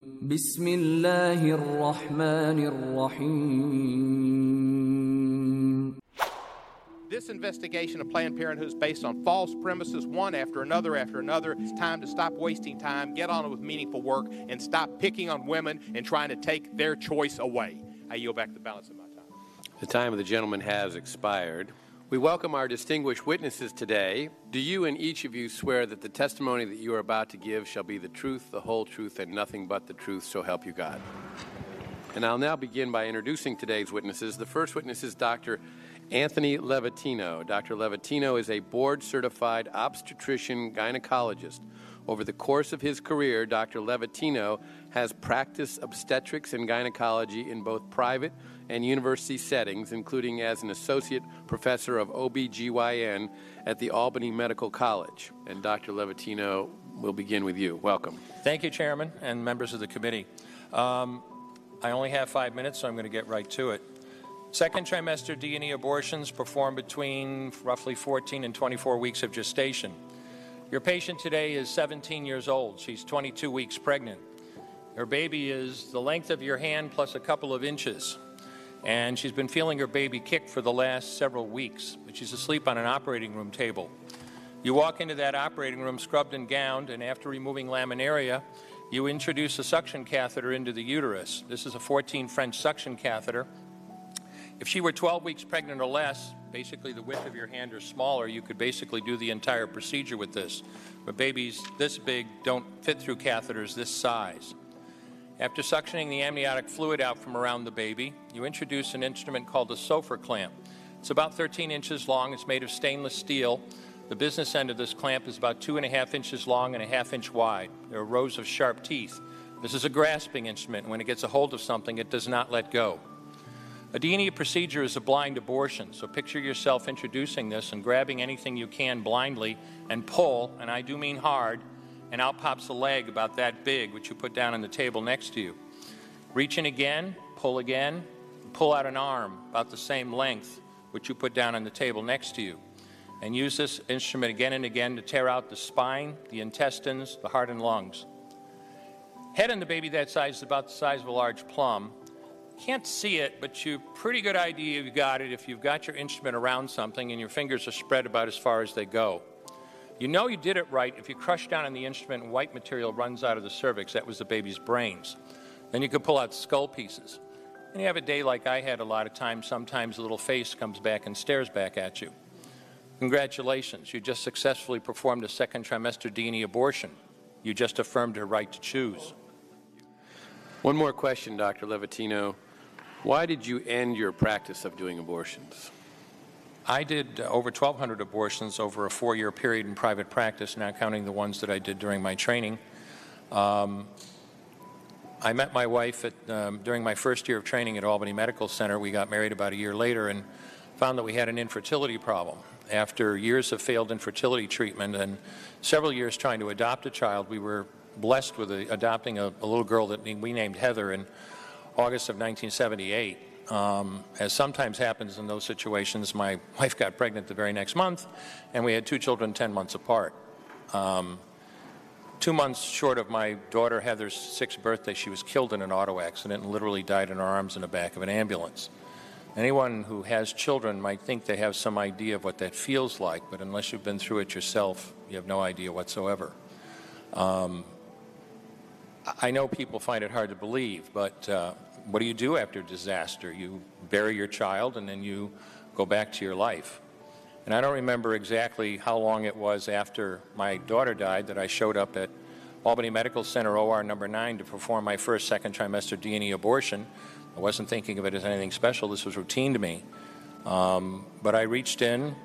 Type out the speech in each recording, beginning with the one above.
بسم الله الرحمن الرحيم. This investigation of Planned Parenthood is based on false premises, one after another after another. It's time to stop wasting time, get on with meaningful work, and stop picking on women and trying to take their choice away. I yield back the balance of my time. The time of the gentleman has expired. We welcome our distinguished witnesses today. Do you and each of you swear that the testimony that you are about to give shall be the truth, the whole truth, and nothing but the truth, so help you God? And I'll now begin by introducing today's witnesses. The first witness is Dr. Anthony Levatino. Dr. Levatino is a board-certified obstetrician gynecologist. Over the course of his career, Dr. Levatino has practiced obstetrics and gynecology in both private and university settings, including as an associate professor of OBGYN at the Albany Medical College. And Dr. Levatino, we'll begin with you. Welcome. Thank you, Chairman and members of the committee. I only have 5 minutes, so I'm going to get right to it. Second trimester D&E abortions performed between roughly 14 and 24 weeks of gestation. Your patient today is 17 years old. She's 22 weeks pregnant. Her baby is the length of your hand plus a couple of inches. And she's been feeling her baby kick for the last several weeks, but she's asleep on an operating room table. You walk into that operating room scrubbed and gowned, and after removing laminaria, you introduce a suction catheter into the uterus. This is a 14 French suction catheter. If she were 12 weeks pregnant or less, basically the width of your hand or smaller, you could basically do the entire procedure with this. But babies this big don't fit through catheters this size. After suctioning the amniotic fluid out from around the baby, you introduce an instrument called a Sofer clamp. It's about 13 inches long. It's made of stainless steel. The business end of this clamp is about 2.5 inches long and 1/2 inch wide. There are rows of sharp teeth. This is a grasping instrument. When it gets a hold of something, it does not let go. A D&E procedure is a blind abortion, so picture yourself introducing this and grabbing anything you can blindly and pull, and I do mean hard, and out pops a leg about that big, which you put down on the table next to you. Reach in again, pull out an arm about the same length, which you put down on the table next to you, and use this instrument again and again to tear out the spine, the intestines, the heart and lungs. Head on the baby that size is about the size of a large plum. Can't see it, but you pretty good idea you've got it if you've got your instrument around something and your fingers are spread about as far as they go. You know you did it right if you crush down on the instrument and white material runs out of the cervix. That was the baby's brains. Then you could pull out skull pieces. And you have a day like I had a lot of times, sometimes a little face comes back and stares back at you. Congratulations, you just successfully performed a second trimester D&E abortion. You just affirmed her right to choose. One more question, Dr. Levatino. Why did you end your practice of doing abortions? I did over 1,200 abortions over a 4-year period in private practice, not counting the ones that I did during my training. I met my wife during my first year of training at Albany Medical Center. We got married about a year later and found that we had an infertility problem. After years of failed infertility treatment and several years trying to adopt a child, we were blessed with adopting a little girl that we named Heather in August of 1978. As sometimes happens in those situations, my wife got pregnant the very next month, and we had 2 children 10 months apart. 2 months short of my daughter Heather's 6th birthday, she was killed in an auto accident and literally died in her arms in the back of an ambulance. Anyone who has children might think they have some idea of what that feels like, but unless you've been through it yourself, you have no idea whatsoever. I know people find it hard to believe, but what do you do after disaster? You bury your child and then you go back to your life. And I don't remember exactly how long it was after my daughter died that I showed up at Albany Medical Center OR number 9 to perform my first second trimester D&E abortion. I wasn't thinking of it as anything special. This was routine to me. But I reached in,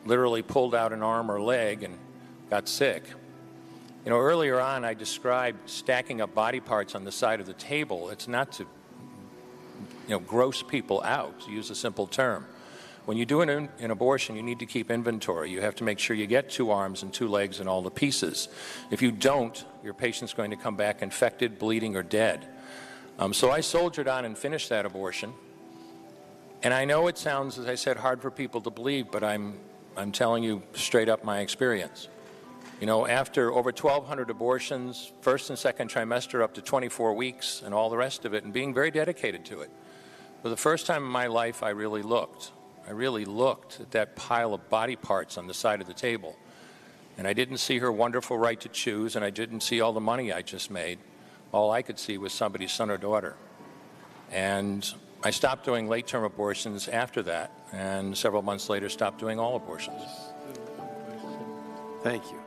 literally pulled out an arm or leg and got sick. You know, earlier on I described stacking up body parts on the side of the table. It's not to, gross people out, to use a simple term. When you do an abortion, you need to keep inventory. You have to make sure you get 2 arms and 2 legs and all the pieces. If you don't, your patient's going to come back infected, bleeding, or dead. So I soldiered on and finished that abortion. And I know it sounds, as I said, hard for people to believe, but I'm telling you straight up my experience. You know, after over 1,200 abortions, first and second trimester up to 24 weeks and all the rest of it, and being very dedicated to it, for the first time in my life, I really looked. I really looked at that pile of body parts on the side of the table. And I didn't see her wonderful right to choose, and I didn't see all the money I just made. All I could see was somebody's son or daughter. And I stopped doing late-term abortions after that, and several months later stopped doing all abortions. Thank you.